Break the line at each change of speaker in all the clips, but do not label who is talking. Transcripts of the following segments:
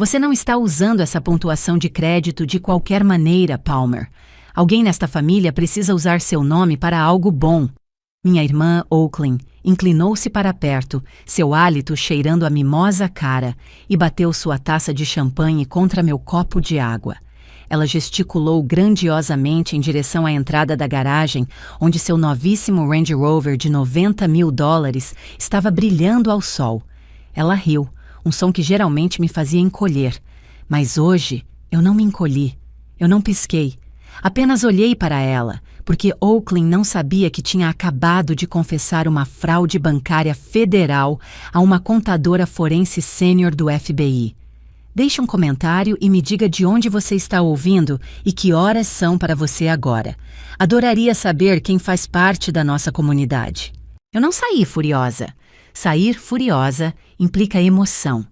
Você não está usando essa pontuação de crédito de qualquer maneira, Palmer. Alguém nesta família precisa usar seu nome para algo bom. Minha irmã, Oaklyn, inclinou-se para perto, seu hálito cheirando a mimosa cara, e bateu sua taça de champanhe contra meu copo de água. Ela gesticulou grandiosamente em direção à entrada da garagem, onde seu novíssimo Range Rover de $90.000 estava brilhando ao sol. Ela riu, um som que geralmente me fazia encolher. Mas hoje eu não me encolhi. Eu não pisquei. Apenas olhei para ela, porque Oaklyn não sabia que tinha acabado de confessar uma fraude bancária federal a uma contadora forense sênior do FBI. Deixe um comentário e me diga de onde você está ouvindo e que horas são para você agora. Adoraria saber quem faz parte da nossa comunidade. Eu não saí furiosa. Sair furiosa implica emoção.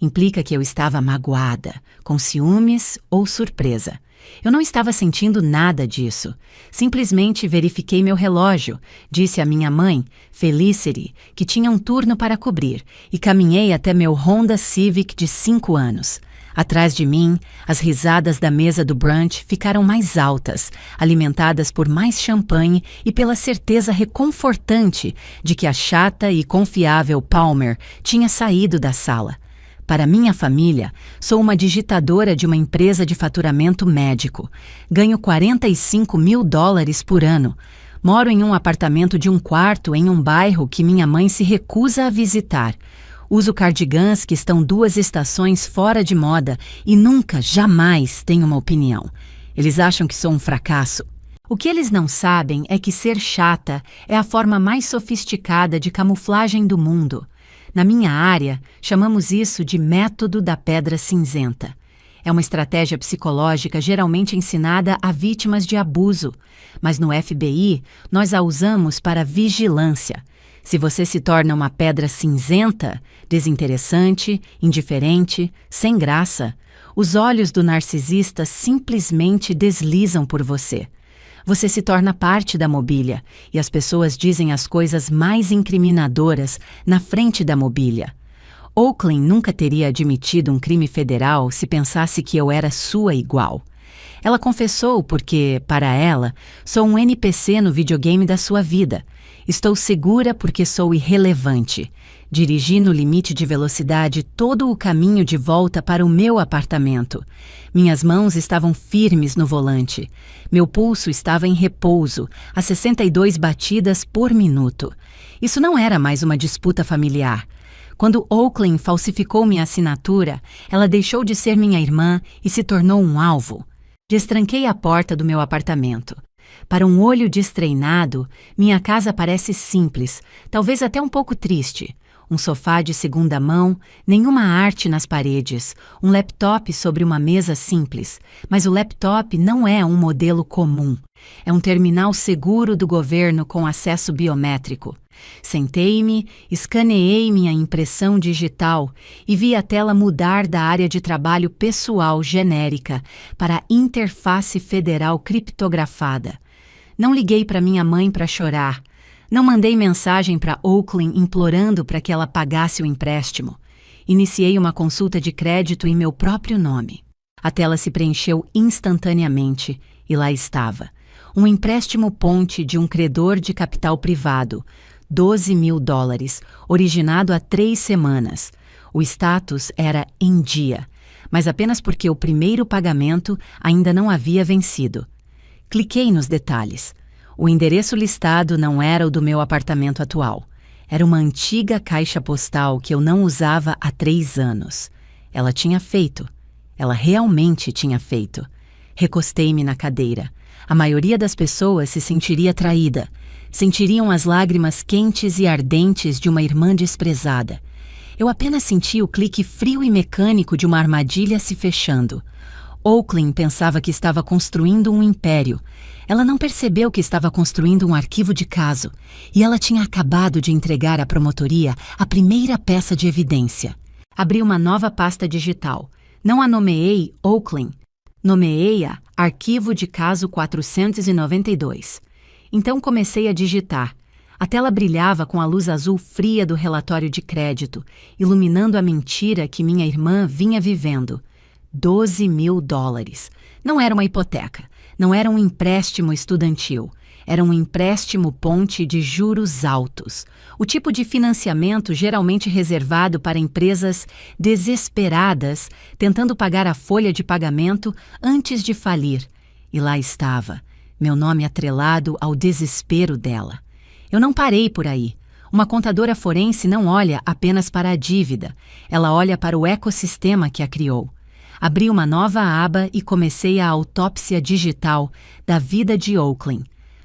Implica que eu estava magoada, com ciúmes ou surpresa. Eu não estava sentindo nada disso. Simplesmente verifiquei meu relógio, disse à minha mãe, Felicity, que tinha um turno para cobrir, e caminhei até meu Honda Civic de 5 anos. Atrás de mim, as risadas da mesa do brunch ficaram mais altas, alimentadas por mais champanhe e pela certeza reconfortante de que a chata e confiável Palmer tinha saído da sala. Para minha família, sou uma digitadora de uma empresa de faturamento médico. Ganho $45.000 por ano. Moro em um apartamento de 1 quarto em um bairro que minha mãe se recusa a visitar. Uso cardigans que estão 2 estações fora de moda e nunca, jamais tenho uma opinião. Eles acham que sou um fracasso. O que eles não sabem é que ser chata é a forma mais sofisticada de camuflagem do mundo. Na minha área, chamamos isso de método da pedra cinzenta. É uma estratégia psicológica geralmente ensinada a vítimas de abuso, mas no FBI nós a usamos para vigilância. Se você se torna uma pedra cinzenta, desinteressante, indiferente, sem graça, os olhos do narcisista simplesmente deslizam por você. Você se torna parte da mobília e as pessoas dizem as coisas mais incriminadoras na frente da mobília. Oaklyn nunca teria admitido um crime federal se pensasse que eu era sua igual. Ela confessou porque, para ela, sou um NPC no videogame da sua vida. Estou segura porque sou irrelevante. Dirigi no limite de velocidade todo o caminho de volta para o meu apartamento. Minhas mãos estavam firmes no volante. Meu pulso estava em repouso, a 62 batidas por minuto. Isso não era mais uma disputa familiar. Quando Oaklyn falsificou minha assinatura, ela deixou de ser minha irmã e se tornou um alvo. Destranquei a porta do meu apartamento. Para um olho destreinado, minha casa parece simples, talvez até um pouco triste. Um sofá de segunda mão, nenhuma arte nas paredes, um laptop sobre uma mesa simples. Mas o laptop não é um modelo comum. É um terminal seguro do governo com acesso biométrico. Sentei-me, escaneei minha impressão digital e vi a tela mudar da área de trabalho pessoal genérica para a interface federal criptografada. Não liguei para minha mãe para chorar. Não mandei mensagem para Oaklyn implorando para que ela pagasse o empréstimo. Iniciei uma consulta de crédito em meu próprio nome. A tela se preencheu instantaneamente e lá estava. Um empréstimo ponte de um credor de capital privado, $12.000, originado há 3 semanas. O status era em dia, mas apenas porque o primeiro pagamento ainda não havia vencido. Cliquei nos detalhes. O endereço listado não era o do meu apartamento atual. Era uma antiga caixa postal que eu não usava há 3 anos. Ela tinha feito. Ela realmente tinha feito. Recostei-me na cadeira. A maioria das pessoas se sentiria traída. Sentiriam as lágrimas quentes e ardentes de uma irmã desprezada. Eu apenas senti o clique frio e mecânico de uma armadilha se fechando. Oaklyn pensava que estava construindo um império. Ela não percebeu que estava construindo um arquivo de caso, e ela tinha acabado de entregar à promotoria a primeira peça de evidência. Abri uma nova pasta digital. Não a nomeei Oaklyn. Nomeei-a Arquivo de Caso 492. Então comecei a digitar. A tela brilhava com a luz azul fria do relatório de crédito, iluminando a mentira que minha irmã vinha vivendo. $12.000. Não era uma hipoteca, não era um empréstimo estudantil. Era um empréstimo ponte de juros altos, o tipo de financiamento geralmente reservado para empresas desesperadas tentando pagar a folha de pagamento antes de falir. E lá estava, meu nome atrelado ao desespero dela. Eu não parei por aí. Uma contadora forense não olha apenas para a dívida, ela olha para o ecossistema que a criou. Abri uma nova aba e comecei a autópsia digital da vida de Oaklyn.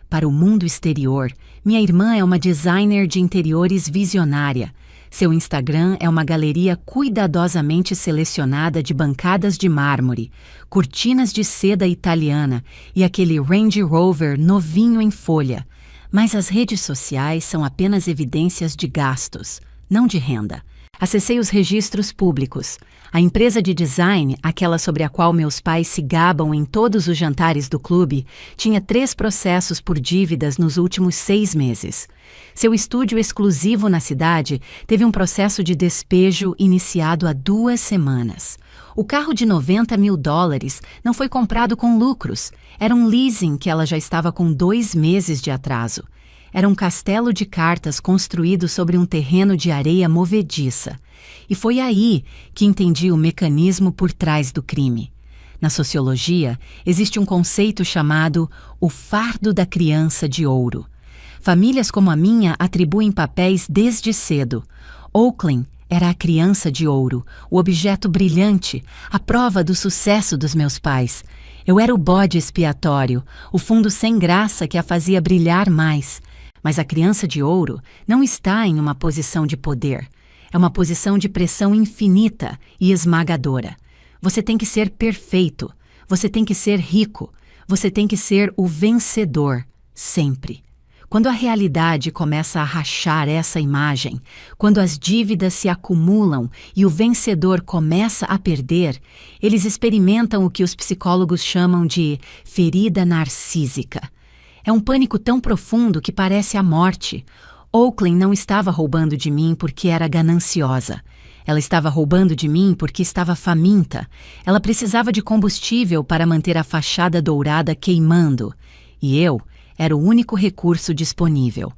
Para o mundo exterior, minha irmã é uma designer de interiores visionária. Seu Instagram é uma galeria cuidadosamente selecionada de bancadas de mármore, cortinas de seda italiana e aquele Range Rover novinho em folha. Mas as redes sociais são apenas evidências de gastos, não de renda. Acessei os registros públicos. A empresa de design, aquela sobre a qual meus pais se gabam em todos os jantares do clube, tinha 3 processos por dívidas nos últimos 6 meses. Seu estúdio exclusivo na cidade teve um processo de despejo iniciado há 2 semanas. O carro de $90.000 não foi comprado com lucros. Era um leasing que ela já estava com 2 meses de atraso. Era um castelo de cartas construído sobre um terreno de areia movediça. E foi aí que entendi o mecanismo por trás do crime. Na sociologia, existe um conceito chamado o fardo da criança de ouro. Famílias como a minha atribuem papéis desde cedo. Oaklyn era a criança de ouro, o objeto brilhante, a prova do sucesso dos meus pais. Eu era o bode expiatório, o fundo sem graça que a fazia brilhar mais. Mas a criança de ouro não está em uma posição de poder. É uma posição de pressão infinita e esmagadora. Você tem que ser perfeito. Você tem que ser rico. Você tem que ser o vencedor, sempre. Quando a realidade começa a rachar essa imagem, quando as dívidas se acumulam e o vencedor começa a perder, eles experimentam o que os psicólogos chamam de ferida narcísica. É um pânico tão profundo que parece a morte. Oaklyn não estava roubando de mim porque era gananciosa. Ela estava roubando de mim porque estava faminta. Ela precisava de combustível para manter a fachada dourada queimando. E eu era o único recurso disponível.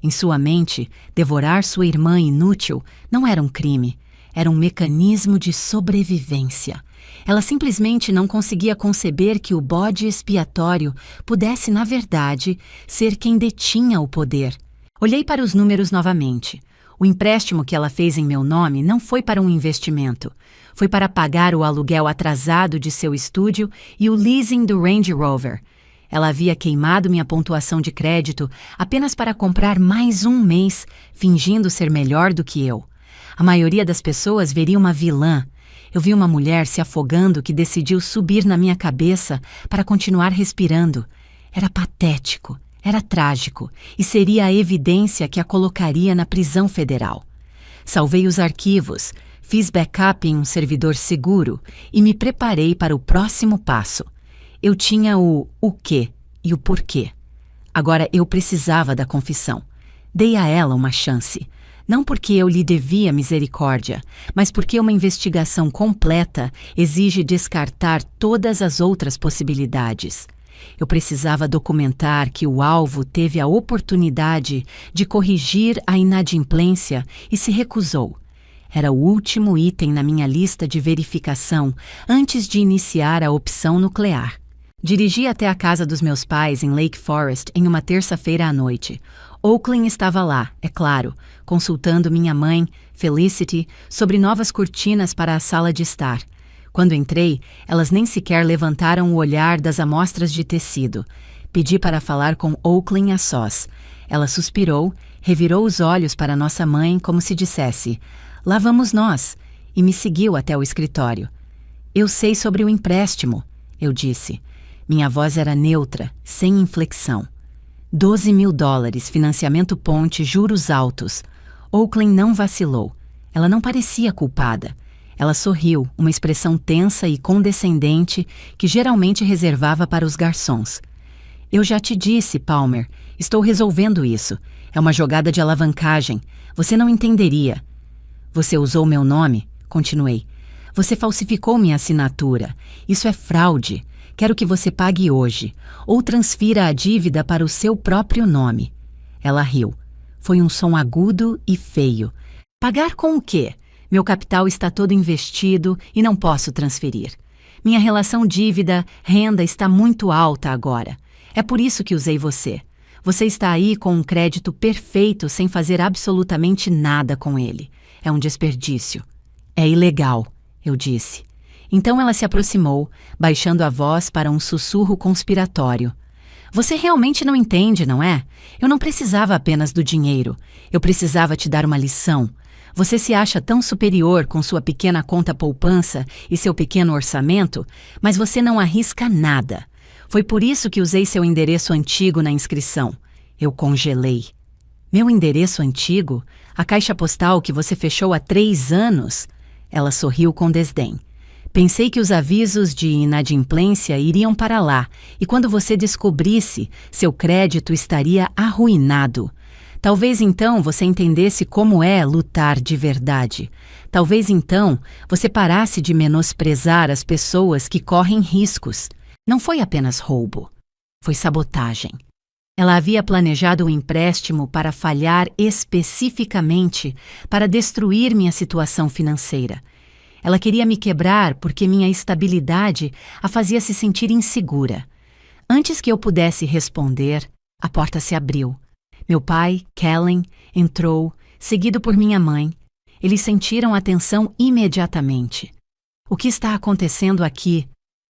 Em sua mente, devorar sua irmã inútil não era um crime. Era um mecanismo de sobrevivência. Ela simplesmente não conseguia conceber que o bode expiatório pudesse, na verdade, ser quem detinha o poder. Olhei para os números novamente. O empréstimo que ela fez em meu nome não foi para um investimento. Foi para pagar o aluguel atrasado de seu estúdio e o leasing do Range Rover. Ela havia queimado minha pontuação de crédito apenas para comprar mais um mês, fingindo ser melhor do que eu. A maioria das pessoas veria uma vilã. Eu vi uma mulher se afogando que decidiu subir na minha cabeça para continuar respirando. Era patético, era trágico e seria a evidência que a colocaria na prisão federal. Salvei os arquivos, fiz backup em um servidor seguro e me preparei para o próximo passo. Eu tinha o quê e o porquê. Agora eu precisava da confissão. Dei a ela uma chance. Não porque eu lhe devia misericórdia, mas porque uma investigação completa exige descartar todas as outras possibilidades. Eu precisava documentar que o alvo teve a oportunidade de corrigir a inadimplência e se recusou. Era o último item na minha lista de verificação antes de iniciar a opção nuclear. Dirigi até a casa dos meus pais em Lake Forest em uma terça-feira à noite. Oaklyn estava lá, é claro, consultando minha mãe, Felicity, sobre novas cortinas para a sala de estar. Quando entrei, elas nem sequer levantaram o olhar das amostras de tecido. Pedi para falar com Oaklyn a sós. Ela suspirou, revirou os olhos para nossa mãe como se dissesse, "Lá vamos nós", e me seguiu até o escritório. "Eu sei sobre o empréstimo", eu disse. Minha voz era neutra, sem inflexão. $12.000, financiamento ponte, juros altos. Oaklyn não vacilou. Ela não parecia culpada. Ela sorriu, uma expressão tensa e condescendente que geralmente reservava para os garçons. Eu já te disse, Palmer, estou resolvendo isso. É uma jogada de alavancagem. Você não entenderia. Você usou meu nome? Continuei. Você falsificou minha assinatura. Isso é fraude. Quero que você pague hoje, ou transfira a dívida para o seu próprio nome. Ela riu. Foi um som agudo e feio. Pagar com o quê? Meu capital está todo investido e não posso transferir. Minha relação dívida-renda está muito alta agora. É por isso que usei você. Você está aí com um crédito perfeito sem fazer absolutamente nada com ele. É um desperdício. É ilegal, eu disse. Então ela se aproximou, baixando a voz para um sussurro conspiratório. Você realmente não entende, não é? Eu não precisava apenas do dinheiro. Eu precisava te dar uma lição. Você se acha tão superior com sua pequena conta poupança e seu pequeno orçamento, mas você não arrisca nada. Foi por isso que usei seu endereço antigo na inscrição. Eu congelei. Meu endereço antigo? A caixa postal que você fechou há 3 anos? Ela sorriu com desdém. Pensei que os avisos de inadimplência iriam para lá, e quando você descobrisse, seu crédito estaria arruinado. Talvez então você entendesse como é lutar de verdade. Talvez então você parasse de menosprezar as pessoas que correm riscos. Não foi apenas roubo. Foi sabotagem. Ela havia planejado um empréstimo para falhar especificamente para destruir minha situação financeira. Ela queria me quebrar porque minha estabilidade a fazia se sentir insegura. Antes que eu pudesse responder, a porta se abriu. Meu pai, Kellen, entrou, seguido por minha mãe. Eles sentiram a tensão imediatamente. O que está acontecendo aqui?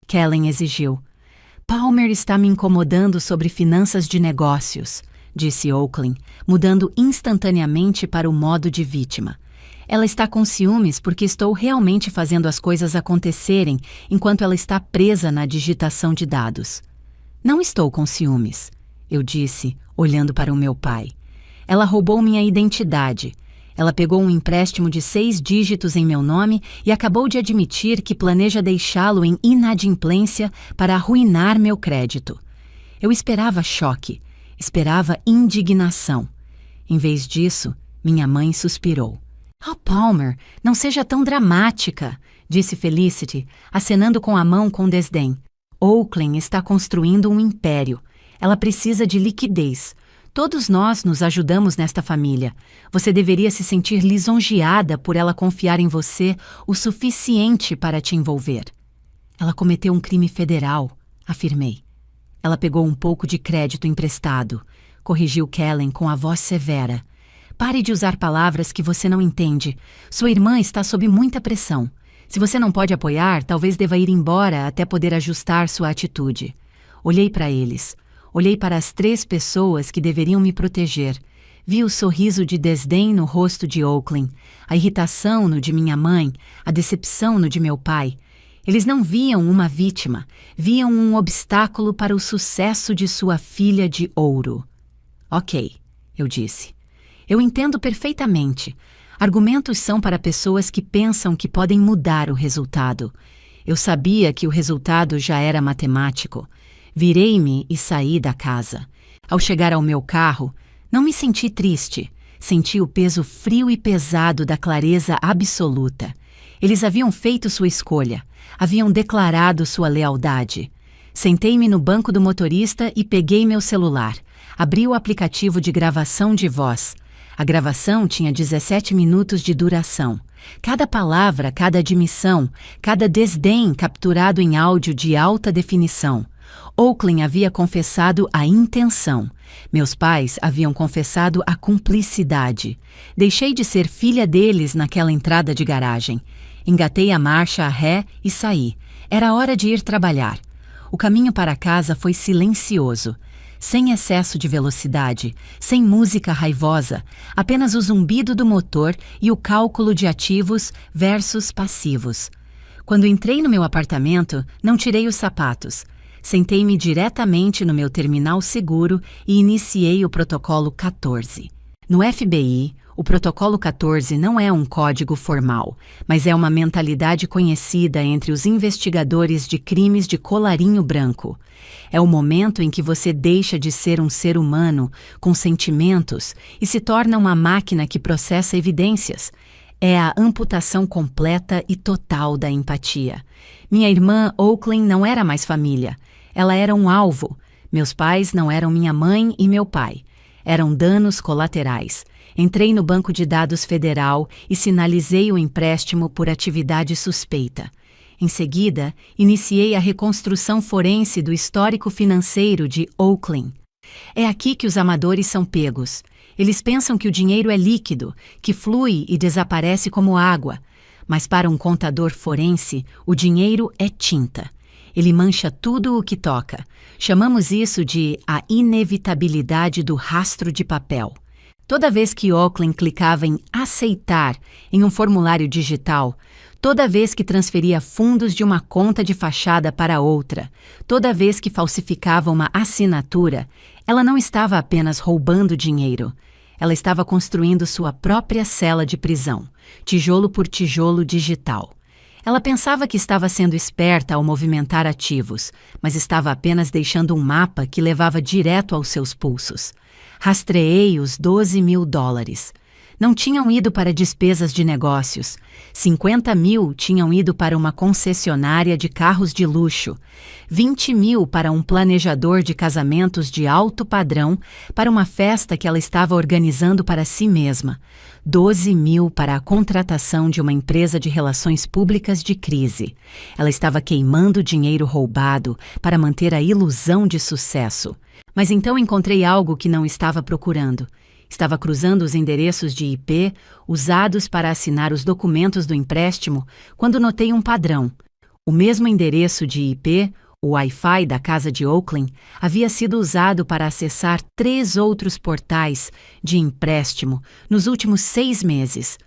Kellen exigiu. Palmer está me incomodando sobre finanças de negócios, disse Oakland, mudando instantaneamente para o modo de vítima. Ela está com ciúmes porque estou realmente fazendo as coisas acontecerem enquanto ela está presa na digitação de dados. Não estou com ciúmes, eu disse, olhando para o meu pai. Ela roubou minha identidade. Ela pegou um empréstimo de 6 dígitos em meu nome e acabou de admitir que planeja deixá-lo em inadimplência para arruinar meu crédito. Eu esperava choque, esperava indignação. Em vez disso, minha mãe suspirou. Oh, Palmer, não seja tão dramática, disse Felicity, acenando com a mão com desdém. Oakland está construindo um império. Ela precisa de liquidez. Todos nós nos ajudamos nesta família. Você deveria se sentir lisonjeada por ela confiar em você o suficiente para te envolver. Ela cometeu um crime federal, afirmei. Ela pegou um pouco de crédito emprestado, corrigiu Kellen com a voz severa. Pare de usar palavras que você não entende. Sua irmã está sob muita pressão. Se você não pode apoiar, talvez deva ir embora até poder ajustar sua atitude. Olhei para eles. Olhei para as 3 pessoas que deveriam me proteger. Vi o sorriso de desdém no rosto de Oakland, a irritação no de minha mãe, a decepção no de meu pai. Eles não viam uma vítima, viam um obstáculo para o sucesso de sua filha de ouro. Ok, eu disse. Eu entendo perfeitamente. Argumentos são para pessoas que pensam que podem mudar o resultado. Eu sabia que o resultado já era matemático. Virei-me e saí da casa. Ao chegar ao meu carro, não me senti triste. Senti o peso frio e pesado da clareza absoluta. Eles haviam feito sua escolha. Haviam declarado sua lealdade. Sentei-me no banco do motorista e peguei meu celular. Abri o aplicativo de gravação de voz. A gravação tinha 17 minutos de duração. Cada palavra, cada admissão, cada desdém capturado em áudio de alta definição. Oakland havia confessado a intenção. Meus pais haviam confessado a cumplicidade. Deixei de ser filha deles naquela entrada de garagem. Engatei a marcha a ré e saí. Era hora de ir trabalhar. O caminho para casa foi silencioso. Sem excesso de velocidade, sem música raivosa, apenas o zumbido do motor e o cálculo de ativos versus passivos. Quando entrei no meu apartamento, não tirei os sapatos. Sentei-me diretamente no meu terminal seguro e iniciei o protocolo 14. No FBI, O Protocolo 14 não é um código formal, mas é uma mentalidade conhecida entre os investigadores de crimes de colarinho branco. É o momento em que você deixa de ser um ser humano com sentimentos e se torna uma máquina que processa evidências. É a amputação completa e total da empatia. Minha irmã Oaklyn não era mais família. Ela era um alvo. Meus pais não eram minha mãe e meu pai. Eram danos colaterais. Entrei no banco de dados federal e sinalizei o empréstimo por atividade suspeita. Em seguida, iniciei a reconstrução forense do histórico financeiro de Oaklyn. É aqui que os amadores são pegos. Eles pensam que o dinheiro é líquido, que flui e desaparece como água. Mas para um contador forense, o dinheiro é tinta. Ele mancha tudo o que toca. Chamamos isso de a inevitabilidade do rastro de papel. Toda vez que Oaklyn clicava em aceitar em um formulário digital, toda vez que transferia fundos de uma conta de fachada para outra, toda vez que falsificava uma assinatura, ela não estava apenas roubando dinheiro. Ela estava construindo sua própria cela de prisão, tijolo por tijolo digital. Ela pensava que estava sendo esperta ao movimentar ativos, mas estava apenas deixando um mapa que levava direto aos seus pulsos. Rastreei os $12.000. Não tinham ido para despesas de negócios. 50 mil tinham ido para uma concessionária de carros de luxo. 20 mil para um planejador de casamentos de alto padrão para uma festa que ela estava organizando para si mesma. 12 mil para a contratação de uma empresa de relações públicas de crise. Ela estava queimando dinheiro roubado para manter a ilusão de sucesso. Mas então encontrei algo que não estava procurando. Estava cruzando os endereços de IP usados para assinar os documentos do empréstimo quando notei um padrão. O mesmo endereço de IP, o Wi-Fi da casa de Oaklyn, havia sido usado para acessar 3 outros portais de empréstimo nos últimos 6 meses.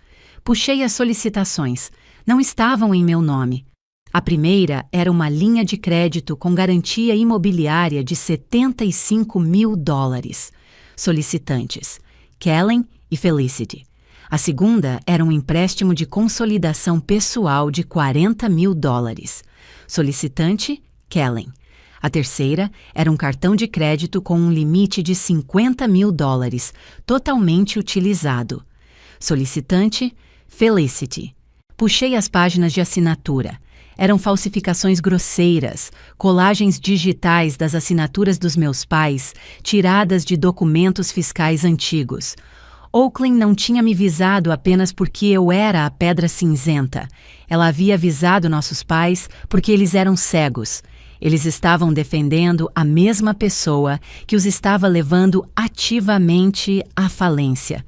Puxei as solicitações. Não estavam em meu nome. A primeira era uma linha de crédito com garantia imobiliária de $75.000. Solicitantes: Kellen e Felicity. A segunda era um empréstimo de consolidação pessoal de $40.000. Solicitante: Kellen. A terceira era um cartão de crédito com um limite de $50.000, totalmente utilizado. Solicitante: Felicity. Puxei as páginas de assinatura. Eram falsificações grosseiras, colagens digitais das assinaturas dos meus pais, tiradas de documentos fiscais antigos. Oaklyn não tinha me visado apenas porque eu era a pedra cinzenta. Ela havia avisado nossos pais porque eles eram cegos. Eles estavam defendendo a mesma pessoa que os estava levando ativamente à falência.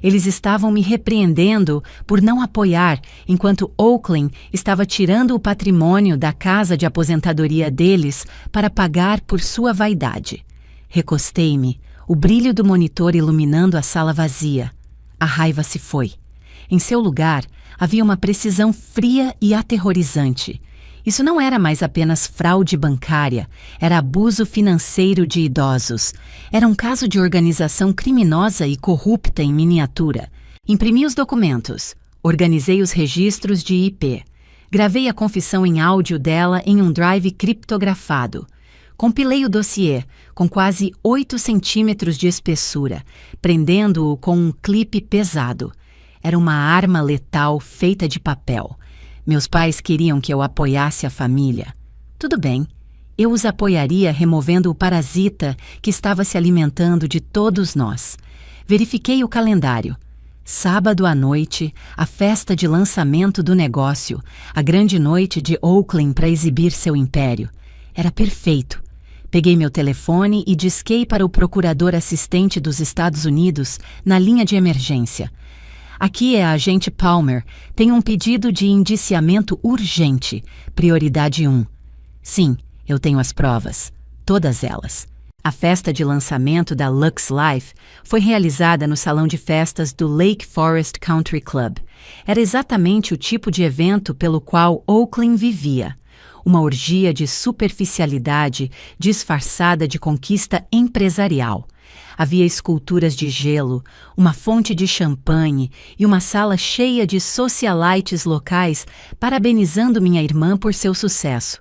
Eles estavam me repreendendo por não apoiar, enquanto Oaklyn estava tirando o patrimônio da casa de aposentadoria deles para pagar por sua vaidade. Recostei-me, o brilho do monitor iluminando a sala vazia. A raiva se foi. Em seu lugar, havia uma precisão fria e aterrorizante. Isso não era mais apenas fraude bancária, era abuso financeiro de idosos. Era um caso de organização criminosa e corrupta em miniatura. Imprimi os documentos, organizei os registros de IP, gravei a confissão em áudio dela em um drive criptografado. Compilei o dossiê, com quase 8 centímetros de espessura, prendendo-o com um clipe pesado. Era uma arma letal feita de papel. Meus pais queriam que eu apoiasse a família. Tudo bem, eu os apoiaria removendo o parasita que estava se alimentando de todos nós. Verifiquei o calendário. Sábado à noite, a festa de lançamento do negócio, a grande noite de Oaklyn para exibir seu império. Era perfeito. Peguei meu telefone e disquei para o procurador assistente dos Estados Unidos na linha de emergência. Aqui é a agente Palmer. Tem um pedido de indiciamento urgente. Prioridade 1. Sim, eu tenho as provas. Todas elas. A festa de lançamento da Lux Life foi realizada no salão de festas do Lake Forest Country Club. Era exatamente o tipo de evento pelo qual Oaklyn vivia. Uma orgia de superficialidade disfarçada de conquista empresarial. Havia esculturas de gelo, uma fonte de champanhe e uma sala cheia de socialites locais parabenizando minha irmã por seu sucesso.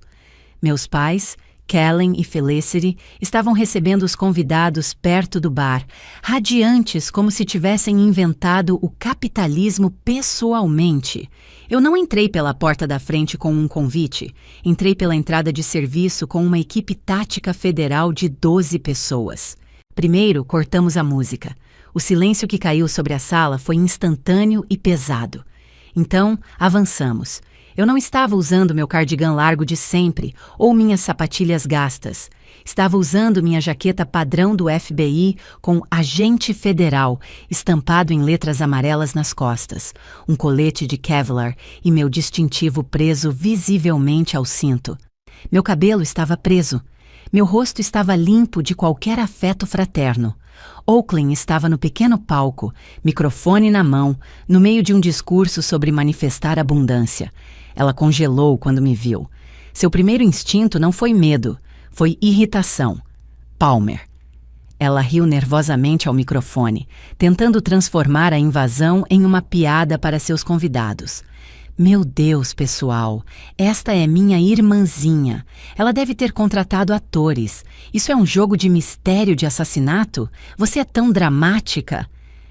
Meus pais, Kellen e Felicity, estavam recebendo os convidados perto do bar, radiantes como se tivessem inventado o capitalismo pessoalmente. Eu não entrei pela porta da frente com um convite. Entrei pela entrada de serviço com uma equipe tática federal de 12 pessoas. Primeiro, cortamos a música. O silêncio que caiu sobre a sala foi instantâneo e pesado. Então, avançamos. Eu não estava usando meu cardigan largo de sempre ou minhas sapatilhas gastas. Estava usando minha jaqueta padrão do FBI com Agente Federal estampado em letras amarelas nas costas, um colete de Kevlar e meu distintivo preso visivelmente ao cinto. Meu cabelo estava preso. Meu rosto estava limpo de qualquer afeto fraterno. Oakley estava no pequeno palco, microfone na mão, no meio de um discurso sobre manifestar abundância. Ela congelou quando me viu. Seu primeiro instinto não foi medo, foi irritação. Palmer. Ela riu nervosamente ao microfone, tentando transformar a invasão em uma piada para seus convidados. Meu Deus, pessoal, esta é minha irmãzinha. Ela deve ter contratado atores. Isso é um jogo de mistério de assassinato? Você é tão dramática.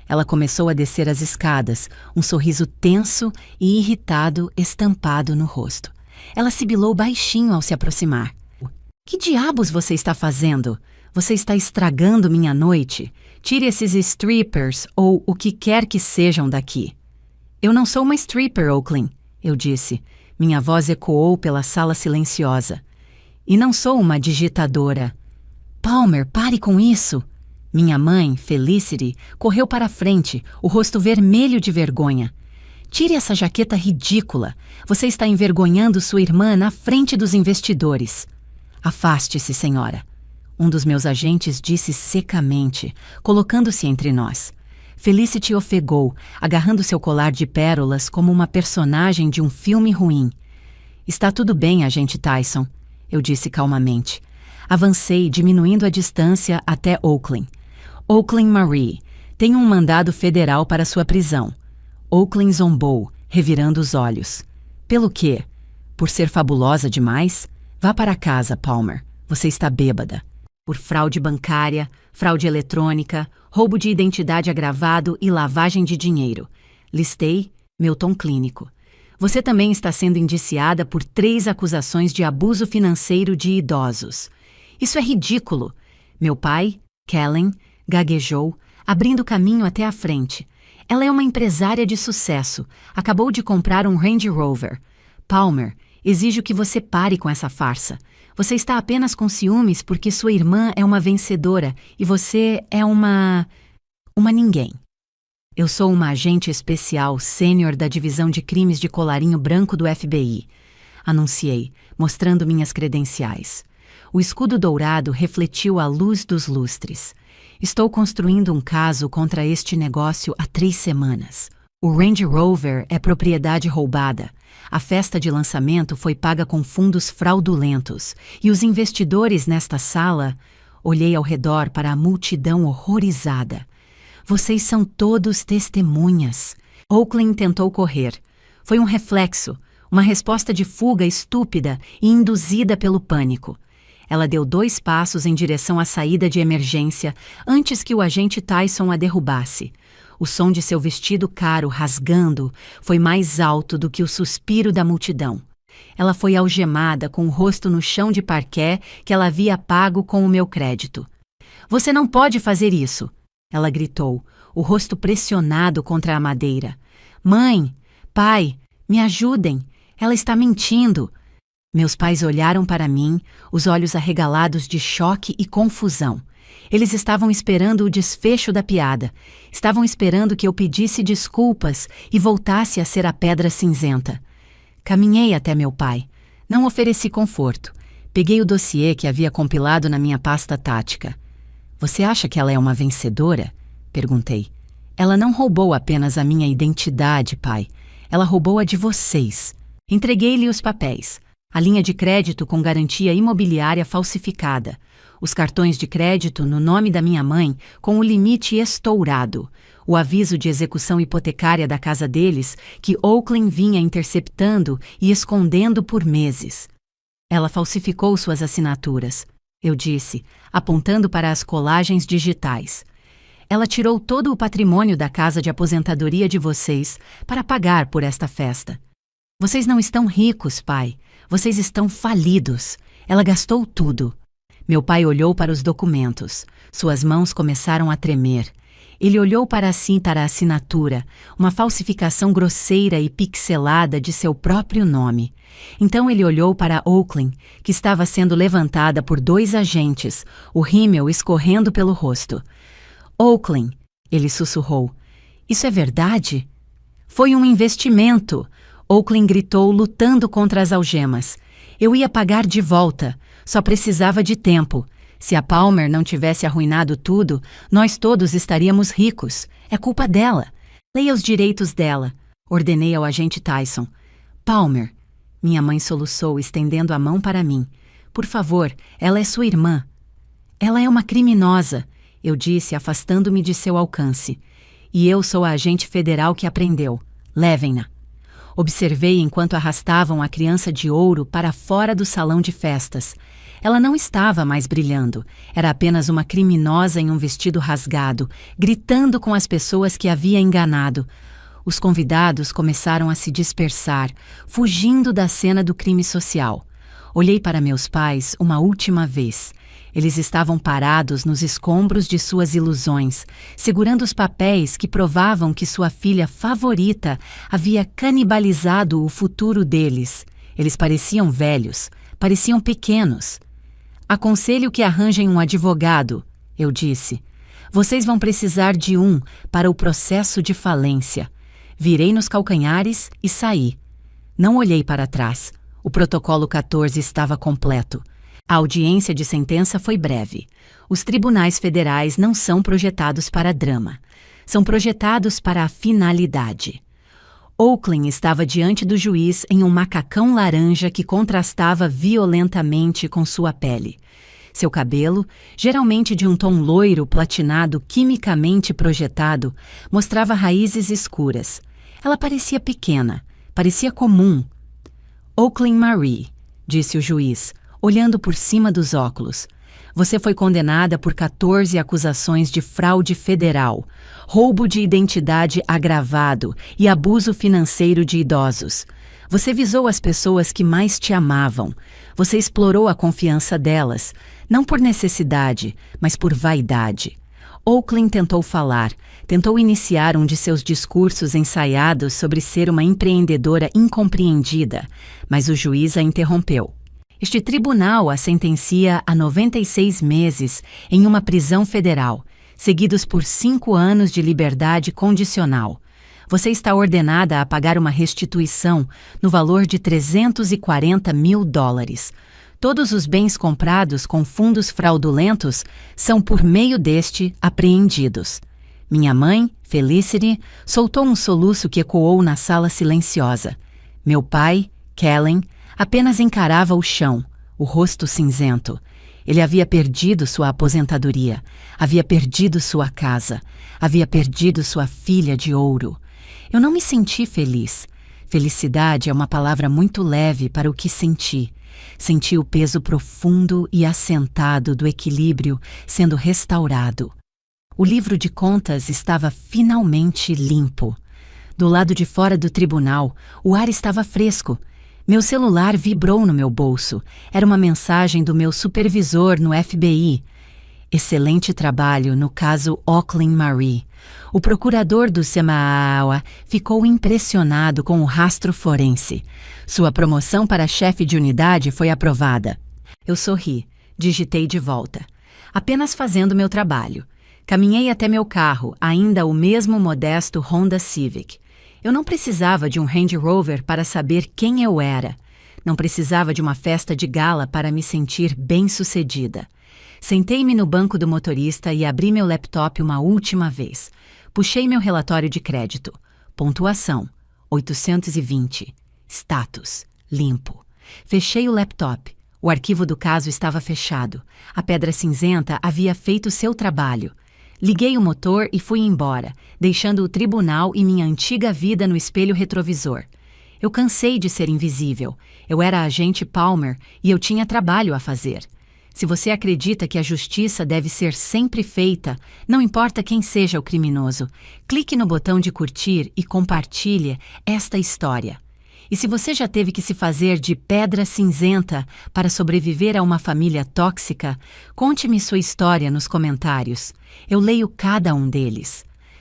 Ela começou a descer as escadas, um sorriso tenso e irritado estampado no rosto. Ela sibilou baixinho ao se aproximar. Que diabos você está fazendo? Você está estragando minha noite. Tire esses strippers ou o que quer que sejam daqui. Eu não sou uma stripper, Oakley, eu disse. Minha voz ecoou pela sala silenciosa. E não sou uma digitadora. Palmer, pare com isso. Minha mãe, Felicity, correu para a frente, o rosto vermelho de vergonha. Tire essa jaqueta ridícula. Você está envergonhando sua irmã na frente dos investidores. Afaste-se, senhora. Um dos meus agentes disse secamente, colocando-se entre nós. Felicity ofegou, agarrando seu colar de pérolas como uma personagem de um filme ruim. Está tudo bem, agente Tyson, eu disse calmamente. Avancei, diminuindo a distância até Oakley. Oakley Marie, tenho um mandado federal para sua prisão. Oakley zombou, revirando os olhos. Pelo quê? Por ser fabulosa demais? Vá para casa, Palmer. Você está bêbada. Por fraude bancária, fraude eletrônica, roubo de identidade agravado e lavagem de dinheiro. Listei meu tom clínico. Você também está sendo indiciada por 3 acusações de abuso financeiro de idosos. Isso é ridículo. Meu pai, Kellen, gaguejou, abrindo caminho até a frente. Ela é uma empresária de sucesso. Acabou de comprar um Range Rover. Palmer, exijo que você pare com essa farsa. Você está apenas com ciúmes porque sua irmã é uma vencedora e você é uma ninguém. Eu sou uma agente especial sênior da divisão de crimes de colarinho branco do FBI. Anunciei, mostrando minhas credenciais. O escudo dourado refletiu a luz dos lustres. Estou construindo um caso contra este negócio há 3 semanas. O Range Rover é propriedade roubada. A festa de lançamento foi paga com fundos fraudulentos. E os investidores nesta sala... Olhei ao redor para a multidão horrorizada. Vocês são todos testemunhas. Oakley tentou correr. Foi um reflexo, uma resposta de fuga estúpida e induzida pelo pânico. Ela deu 2 passos em direção à saída de emergência antes que o agente Tyson a derrubasse. O som de seu vestido caro rasgando foi mais alto do que o suspiro da multidão. Ela foi algemada com o rosto no chão de parquet que ela havia pago com o meu crédito. Você não pode fazer isso! Ela gritou, o rosto pressionado contra a madeira. Mãe, pai, me ajudem! Ela está mentindo! Meus pais olharam para mim, os olhos arregalados de choque e confusão. Eles estavam esperando o desfecho da piada. Estavam esperando que eu pedisse desculpas e voltasse a ser a pedra cinzenta. Caminhei até meu pai. Não ofereci conforto. Peguei o dossiê que havia compilado na minha pasta tática. Você acha que ela é uma vencedora? Perguntei. Ela não roubou apenas a minha identidade, pai. Ela roubou a de vocês. Entreguei-lhe os papéis. A linha de crédito com garantia imobiliária falsificada. Os cartões de crédito no nome da minha mãe com o limite estourado. O aviso de execução hipotecária da casa deles que Oakland vinha interceptando e escondendo por meses. Ela falsificou suas assinaturas, eu disse, apontando para as colagens digitais. Ela tirou todo o patrimônio da casa de aposentadoria de vocês para pagar por esta festa. Vocês não estão ricos, pai. Vocês estão falidos. Ela gastou tudo. Meu pai olhou para os documentos. Suas mãos começaram a tremer. Ele olhou para a assinatura, uma falsificação grosseira e pixelada de seu próprio nome. Então ele olhou para Oakland, que estava sendo levantada por 2 agentes, o rímel escorrendo pelo rosto. Oakland, ele sussurrou. Isso é verdade? Foi um investimento. Oakland gritou, lutando contra as algemas. Eu ia pagar de volta. Só precisava de tempo. Se a Palmer não tivesse arruinado tudo, nós todos estaríamos ricos. É culpa dela. Leia os direitos dela, ordenei ao agente Tyson. Palmer, minha mãe soluçou, estendendo a mão para mim. Por favor, ela é sua irmã. Ela é uma criminosa, eu disse, afastando-me de seu alcance. E eu sou a agente federal que a prendeu. Levem-na. Observei enquanto arrastavam a criança de ouro para fora do salão de festas. Ela não estava mais brilhando. Era apenas uma criminosa em um vestido rasgado, gritando com as pessoas que havia enganado. Os convidados começaram a se dispersar, fugindo da cena do crime social. Olhei para meus pais uma última vez. Eles estavam parados nos escombros de suas ilusões, segurando os papéis que provavam que sua filha favorita havia canibalizado o futuro deles. Eles pareciam velhos, pareciam pequenos. Aconselho que arranjem um advogado, eu disse. Vocês vão precisar de um para o processo de falência. Virei nos calcanhares e saí. Não olhei para trás. O protocolo 14 estava completo. A audiência de sentença foi breve. Os tribunais federais não são projetados para drama. São projetados para a finalidade. Oakland estava diante do juiz em um macacão laranja que contrastava violentamente com sua pele. Seu cabelo, geralmente de um tom loiro platinado quimicamente projetado, mostrava raízes escuras. Ela parecia pequena, parecia comum. Oakland Marie, disse o juiz, olhando por cima dos óculos. Você foi condenada por 14 acusações de fraude federal, roubo de identidade agravado e abuso financeiro de idosos. Você visou as pessoas que mais te amavam. Você explorou a confiança delas, não por necessidade, mas por vaidade. Oakland tentou falar, tentou iniciar um de seus discursos ensaiados sobre ser uma empreendedora incompreendida, mas o juiz a interrompeu. Este tribunal a sentencia a 96 meses em uma prisão federal, seguidos por 5 anos de liberdade condicional. Você está ordenada a pagar uma restituição no valor de $340 mil. Todos os bens comprados com fundos fraudulentos são, por meio deste, apreendidos. Minha mãe, Felicity, soltou um soluço que ecoou na sala silenciosa. Meu pai, Kellen, apenas encarava o chão, o rosto cinzento. Ele havia perdido sua aposentadoria, havia perdido sua casa, havia perdido sua filha de ouro. Eu não me senti feliz. Felicidade é uma palavra muito leve para o que senti. Senti o peso profundo e assentado do equilíbrio sendo restaurado. O livro de contas estava finalmente limpo. Do lado de fora do tribunal, o ar estava fresco. Meu celular vibrou no meu bolso. Era uma mensagem do meu supervisor no FBI. Excelente trabalho no caso Oakland Marie. O procurador do Semaawa ficou impressionado com o rastro forense. Sua promoção para chefe de unidade foi aprovada. Eu sorri, digitei de volta. Apenas fazendo meu trabalho. Caminhei até meu carro, ainda o mesmo modesto Honda Civic. Eu não precisava de um Range Rover para saber quem eu era. Não precisava de uma festa de gala para me sentir bem-sucedida. Sentei-me no banco do motorista e abri meu laptop uma última vez. Puxei meu relatório de crédito. Pontuação: 820. Status: limpo. Fechei o laptop. O arquivo do caso estava fechado. A Pedra Cinzenta havia feito seu trabalho. Liguei o motor e fui embora, deixando o tribunal e minha antiga vida no espelho retrovisor. Eu cansei de ser invisível. Eu era a agente Palmer e eu tinha trabalho a fazer. Se você acredita que a justiça deve ser sempre feita, não importa quem seja o criminoso, clique no botão de curtir e compartilhe esta história. E se você já teve que se fazer de pedra cinzenta para sobreviver a uma família tóxica, conte-me sua história nos comentários. Eu leio cada um deles.